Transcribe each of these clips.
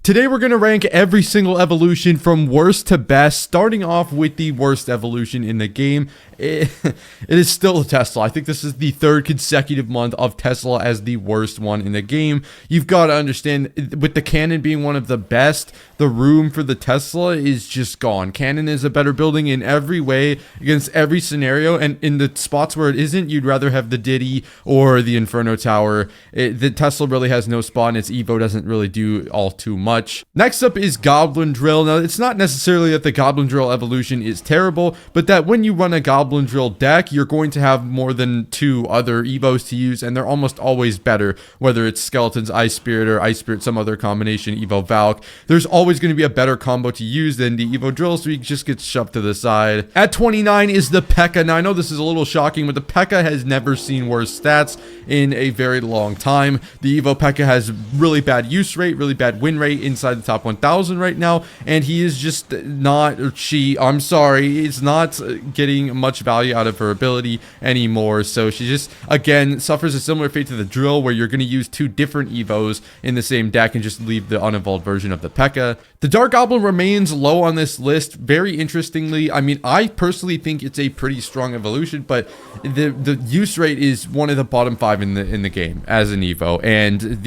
Today we're going to rank every single evolution from worst to best, starting off with the worst evolution in the game. It is still a Tesla. I think this is the third consecutive month of Tesla as the worst one in the game. You've got to understand, with the Cannon being one of the best, the room for the Tesla is just gone. Cannon is a better building in every way against every scenario, and in the spots where it isn't, you'd rather have the Diddy or the Inferno Tower. The Tesla really has no spot, and its Evo doesn't really do all too much. Next up is Goblin Drill. Now, it's not necessarily that the Goblin Drill evolution is terrible, but that when you run a Goblin Drill deck, you're going to have more than two other Evos to use, and they're almost always better, whether it's Skeletons, Ice Spirit, or Ice Spirit, some other combination, Evo Valk. There's always going to be a better combo to use than the Evo Drill, so you just get shoved to the side. At 29 is the P.E.K.K.A. Now, I know this is a little shocking, but the P.E.K.K.A. has never seen worse stats in a very long time. The Evo P.E.K.K.A. has really bad use rate, really bad win rate inside the top 1,000 right now, and he is just not, or she, I'm sorry, is not getting much value out of her ability anymore. So she just, again, suffers a similar fate to the Drill, where you're going to use two different Evos in the same deck and just leave the unevolved version of the P.E.K.K.A. The Dark Goblin remains low on this list. Very interestingly, I mean, I personally think it's a pretty strong evolution, but the use rate is one of the bottom 5 in the game as an Evo, and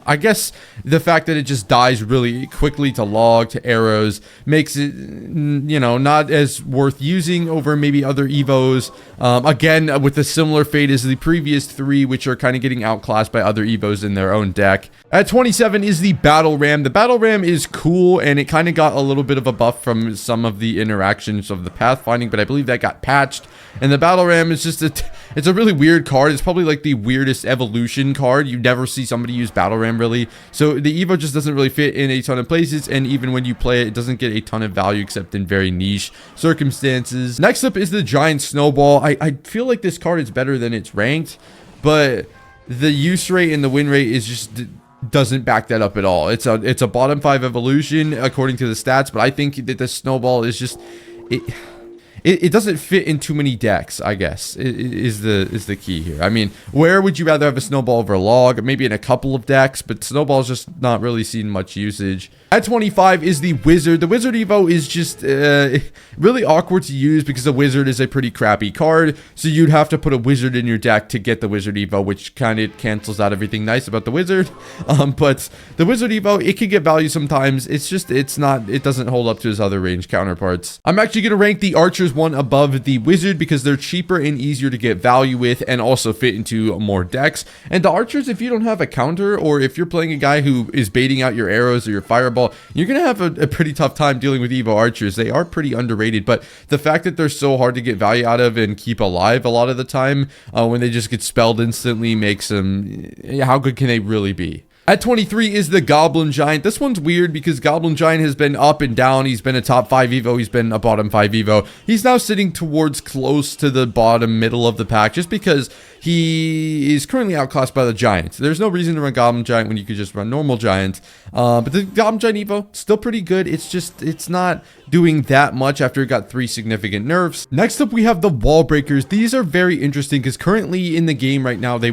I guess the fact that it just dies really quickly to log, to arrows, makes it, you know, not as worth using over maybe other Evos. Again, with a similar fate as the previous 3, which are kind of getting outclassed by other Evos in their own deck. At 27 is the Battle Ram. The Battle Ram is cool, and it kind of got a little bit of a buff from some of the interactions of the pathfinding, but I believe that got patched. And the Battle Ram is just it's a really weird card. It's probably like the weirdest evolution card. You never see somebody use Battle Ram really. So the Evo just doesn't really fit in a ton of places, and even when you play it, it doesn't get a ton of value except in very niche circumstances. Next up is the Giant Snowball. I feel like this card is better than it's ranked, but the use rate and the win rate is just doesn't back that up at all. It's a bottom 5 evolution according to the stats, but I think that the Snowball is just it doesn't fit in too many decks, I guess, is the key here. I mean, where would you rather have a Snowball over Log? Maybe in a couple of decks, but Snowball's just not really seen much usage. At 25 is the Wizard. The Wizard Evo is just really awkward to use because the Wizard is a pretty crappy card, so you'd have to put a Wizard in your deck to get the Wizard Evo, which kind of cancels out everything nice about the Wizard. But the Wizard Evo, it can get value sometimes. It doesn't hold up to his other range counterparts. I'm actually going to rank the Archers one above the Wizard because they're cheaper and easier to get value with, and also fit into more decks. And the Archers, if you don't have a counter, or if you're playing a guy who is baiting out your arrows or your fireball, you're gonna have a pretty tough time dealing with Evo Archers. They are pretty underrated, but the fact that they're so hard to get value out of and keep alive a lot of the time, when they just get spelled instantly, makes them, how good can they really be? At 23 is the Goblin Giant. This one's weird because Goblin Giant has been up and down. He's been a top 5 Evo. He's been a bottom 5 Evo. He's now sitting towards close to the bottom middle of the pack just because he is currently outclassed by the Giant. There's no reason to run Goblin Giant when you could just run normal Giant. But the Goblin Giant Evo, still pretty good. It's not doing that much after it got 3 significant nerfs. Next up, we have the Wall Breakers. These are very interesting because currently in the game right now, they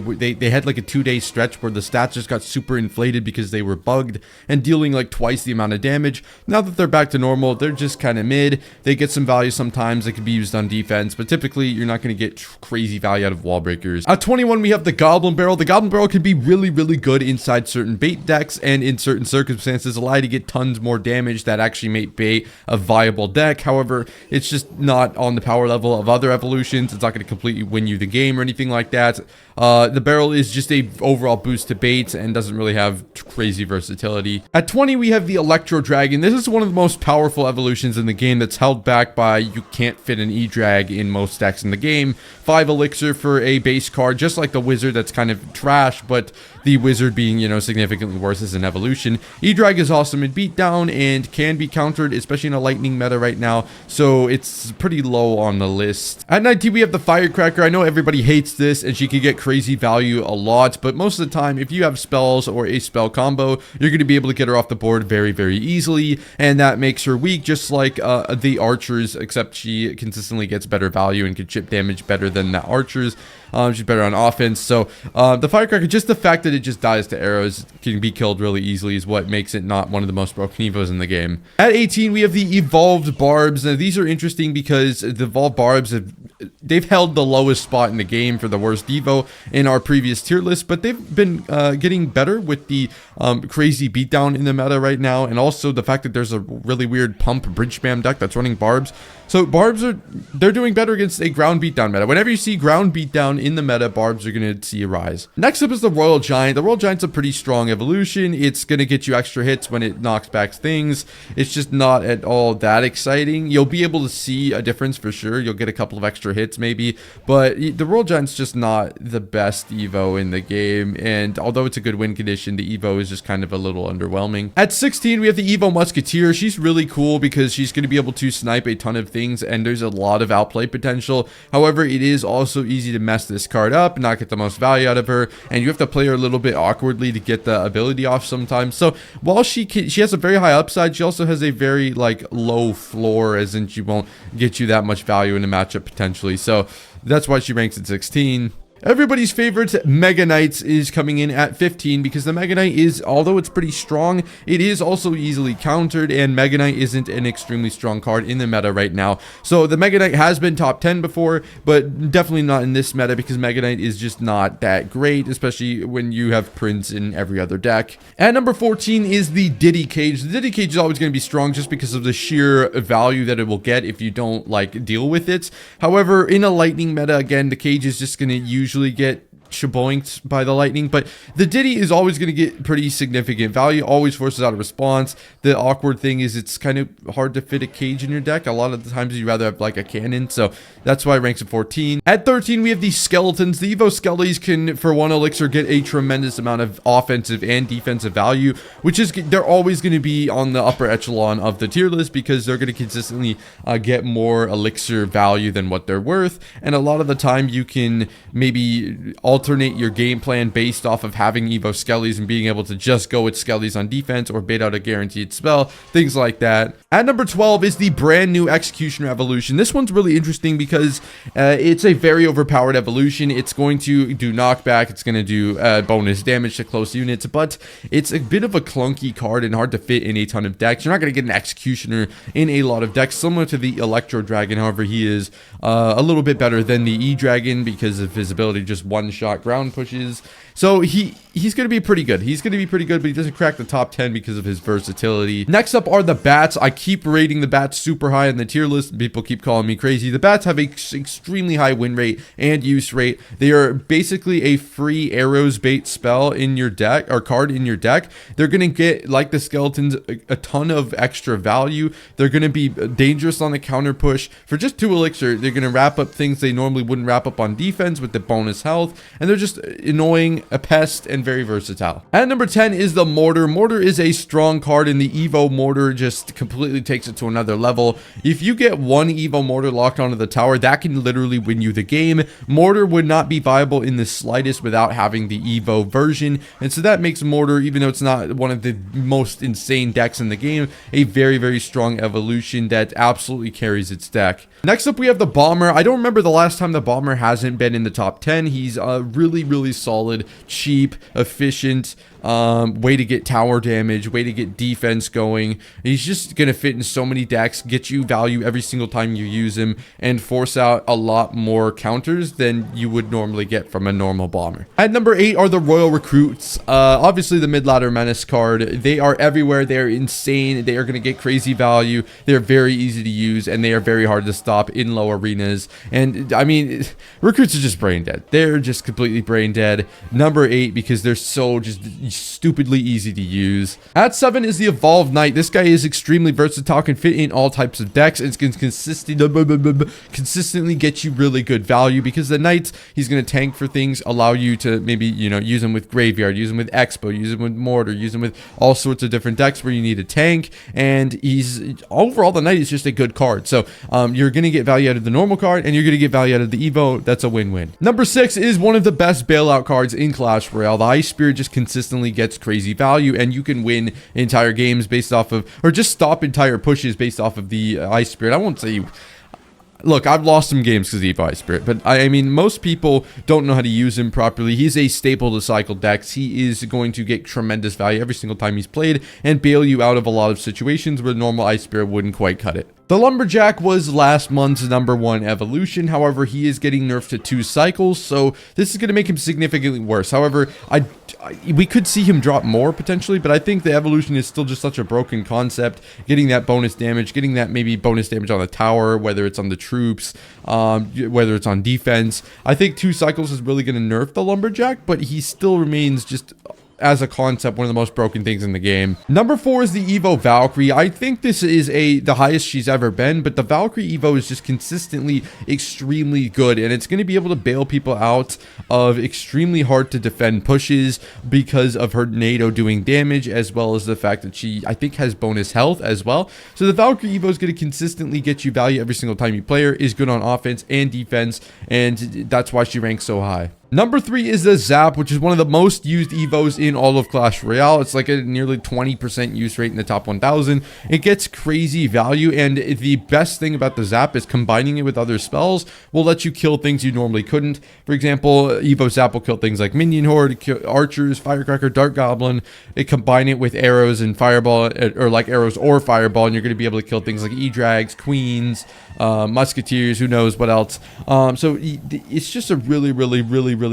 had like a 2-day stretch where the stats just got super inflated because they were bugged and dealing like twice the amount of damage. Now that they're back to normal, they're just kind of mid. They get some value sometimes. They can be used on defense, but typically you're not going to get crazy value out of Wall Breakers. At 21, we have the Goblin Barrel. The Goblin Barrel can be really, really good inside certain bait decks and in certain circumstances, allow you to get tons more damage that actually make bait a viable deck. However, it's just not on the power level of other evolutions. It's not going to completely win you the game or anything like that. The barrel is just a overall boost to baits and doesn't really have crazy versatility. At 20, we have the Electro Dragon. This is one of the most powerful evolutions in the game that's held back by you can't fit an E-Drag in most decks in the game. 5 elixir for a base card, just like the Wizard that's kind of trash, but the Wizard being, you know, significantly worse as an evolution. E-Drag is awesome in beatdown and can be countered, especially in a lightning meta right now, so it's pretty low on the list. At 19, we have the Firecracker. I know everybody hates this, and she can get crazy value a lot, but most of the time, if you have spells or a spell combo, you're going to be able to get her off the board very, very easily, and that makes her weak, just like the Archers, except she consistently gets better value and can chip damage better than the Archers. She's better on offense. So the Firecracker, just the fact that it just dies to arrows, can be killed really easily, is what makes it not one of the most broken evos in the game. At 18, we have the evolved barbs. Now, these are interesting because the evolved barbs they've held the lowest spot in the game for the worst evo in our previous tier list, but they've been getting better with the crazy beatdown in the meta right now, and also the fact that there's a really weird pump bridge spam deck that's running barbs. So barbs they're doing better against a ground beatdown meta. Whenever you see ground beatdown in the meta, barbs are going to see a rise. Next up is the Royal Giant. The Royal Giant's a pretty strong evolution. It's going to get you extra hits when it knocks back things. It's just not at all that exciting. You'll be able to see a difference for sure. You'll get a couple of extra hits maybe, but the Royal Giant's just not the best evo in the game, and although it's a good win condition, the evo is just kind of a little underwhelming. At 16, we have the Evo Musketeer. She's really cool because she's going to be able to snipe a ton of things, and there's a lot of outplay potential. However, it is also easy to mess this card up and not get the most value out of her, and you have to play her a little bit awkwardly to get the ability off sometimes. So while she has a very high upside, she also has a very low floor, as in she won't get you that much value in a matchup potentially. So that's why she ranks at 16. Everybody's favorite Mega Knight is coming in at 15 because the Mega Knight is, although it's pretty strong, it is also easily countered, and Mega Knight isn't an extremely strong card in the meta right now. So the Mega Knight has been top 10 before, but definitely not in this meta because Mega Knight is just not that great, especially when you have Prince in every other deck. At number 14 is the Diddy Cage. The Diddy Cage is always going to be strong just because of the sheer value that it will get if you don't deal with it. However, in a lightning meta, again, the Cage is just going to usually get shaboinked by the lightning, but the Diddy is always going to get pretty significant value, always forces out a response. The awkward thing is it's kind of hard to fit a Cage in your deck. A lot of the times you'd rather have a cannon, so that's why it ranks at 14. At 13, we have the Skeletons. The Evo Skellies can, for 1 elixir, get a tremendous amount of offensive and defensive value, which is, they're always going to be on the upper echelon of the tier list because they're going to consistently get more elixir value than what they're worth, and a lot of the time you can maybe alternate your game plan based off of having Evo Skellies and being able to just go with Skellies on defense or bait out a guaranteed spell, things like that. At number 12 is the brand new Executioner evolution. This one's really interesting because it's a very overpowered evolution. It's going to do knockback, it's going to do bonus damage to close units, but it's a bit of a clunky card and hard to fit in a ton of decks. You're not going to get an Executioner in a lot of decks, similar to the Electro Dragon. However, he is a little bit better than the E-Dragon because of his ability to just one-shot ground pushes. So he's going to be pretty good. He's going to be pretty good, but he doesn't crack the top 10 because of his versatility. Next up are the Bats. I keep rating the Bats super high in the tier list. People keep calling me crazy. The Bats have an extremely high win rate and use rate. They are basically a free arrows bait spell in your deck, or card in your deck. They're going to get, like the Skeletons, a ton of extra value. They're going to be dangerous on the counter push. For just 2 elixir, they're going to wrap up things they normally wouldn't wrap up on defense with the bonus health, and they're just annoying, a pest, and very versatile. At number 10 is the Mortar. Mortar is a strong card, and the Evo Mortar just completely takes it to another level. If you get 1 Evo Mortar locked onto the tower, that can literally win you the game. Mortar would not be viable in the slightest without having the Evo version, and so that makes Mortar, even though it's not one of the most insane decks in the game, a very, very strong evolution that absolutely carries its deck. Next up, we have the Bomber. I don't remember the last time the Bomber hasn't been in the top 10. He's really, really solid, cheap, efficient, way to get tower damage, way to get defense going. He's just going to fit in so many decks, get you value every single time you use him, and force out a lot more counters than you would normally get from a normal Bomber. At number 8 are the Royal Recruits. Obviously the mid-ladder menace card. They are everywhere. They're insane. They are going to get crazy value. They're very easy to use, and they are very hard to stop in low arenas. And I mean, Recruits are just brain dead. They're just completely brain dead. Number 8 because they're so just stupidly easy to use. At 7 is the Evolved Knight. This guy is extremely versatile, can fit in all types of decks, and can consistently get you really good value because the Knight, he's going to tank for things, allow you to maybe, use him with Graveyard, use him with Expo, use him with Mortar, use him with all sorts of different decks where you need a tank, and he's, overall, the Knight is just a good card. So, you're going to get value out of the normal card, and you're going to get value out of the Evo. That's a win-win. Number 6 is one of the best bailout cards in Clash Royale. The Ice Spirit just consistently gets crazy value, and you can win entire games based off of, or just stop entire pushes based off of the Ice Spirit. I won't say Look, I've lost some games because of Evo Ice Spirit, but I mean, most people don't know how to use him properly. He's a staple to cycle decks. He is going to get tremendous value every single time he's played and bail you out of a lot of situations where normal Ice Spirit wouldn't quite cut it. The Lumberjack was last month's #1 evolution. However, he is getting nerfed to 2 cycles, so this is going to make him significantly worse. However, we could see him drop more potentially, but I think the evolution is still just such a broken concept. Getting that bonus damage, getting that maybe bonus damage on the tower, whether it's on the troops, whether it's on defense. I think 2 cycles is really going to nerf the Lumberjack, but he still remains just, as a concept, one of the most broken things in the game. #4 is the Evo Valkyrie. I think this is the highest she's ever been, but the Valkyrie Evo is just consistently extremely good, and it's going to be able to bail people out of extremely hard to defend pushes because of her NATO doing damage, as well as the fact that she, I think, has bonus health as well. So the Valkyrie Evo is going to consistently get you value every single time you play her, is good on offense and defense, and that's why she ranks so high. #3 is the Zap, which is one of the most used Evos in all of Clash Royale. It's like a nearly 20% use rate in the top 1,000. It gets crazy value, and the best thing about the Zap is combining it with other spells will let you kill things you normally couldn't. For example, Evo Zap will kill things like Minion Horde, Archers, Firecracker, Dart Goblin. Combine it with arrows and Fireball, or like arrows or Fireball, and you're going to be able to kill things like E-Drags, Queens, Musketeers, who knows what else. So it's just a really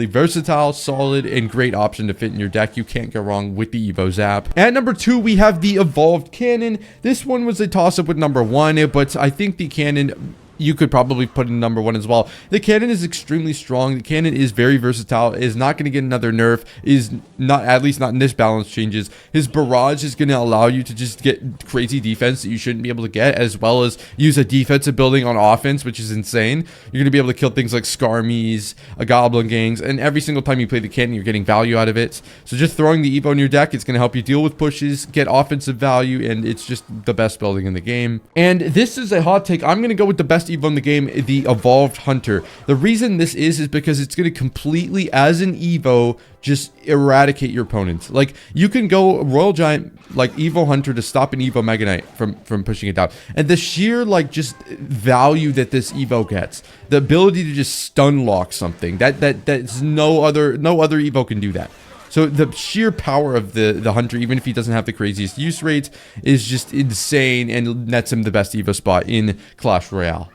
versatile, solid, and great option to fit in your deck. You can't go wrong with the Evo Zap. At #2, we have the Evolved Cannon. This one was a toss-up with #1, but I think the cannon, you could probably put in #1 as well. The cannon is extremely strong. The cannon is very versatile. Is not going to get another nerf. Is not, at least not in this balance changes. His barrage is going to allow you to just get crazy defense that you shouldn't be able to get, as well as use a defensive building on offense, which is insane. You're going to be able to kill things like Skarmies, Goblin Gangs, and every single time you play the cannon, you're getting value out of it. So just throwing the Evo in your deck, it's going to help you deal with pushes, get offensive value, and it's just the best building in the game. And this is a hot take. I'm going to go with the best Evo in the game, the Evolved Hunter. The reason this is because it's going to completely, as an Evo, just eradicate your opponents. Like, you can go Royal Giant, like Evo Hunter, to stop an Evo Mega Knight from pushing it down. And the sheer, like, just value that this Evo gets, the ability to just stun lock something, that's no other Evo can do that. So the sheer power of the Hunter, even if he doesn't have the craziest use rate, is just insane and nets him the best Evo spot in Clash Royale.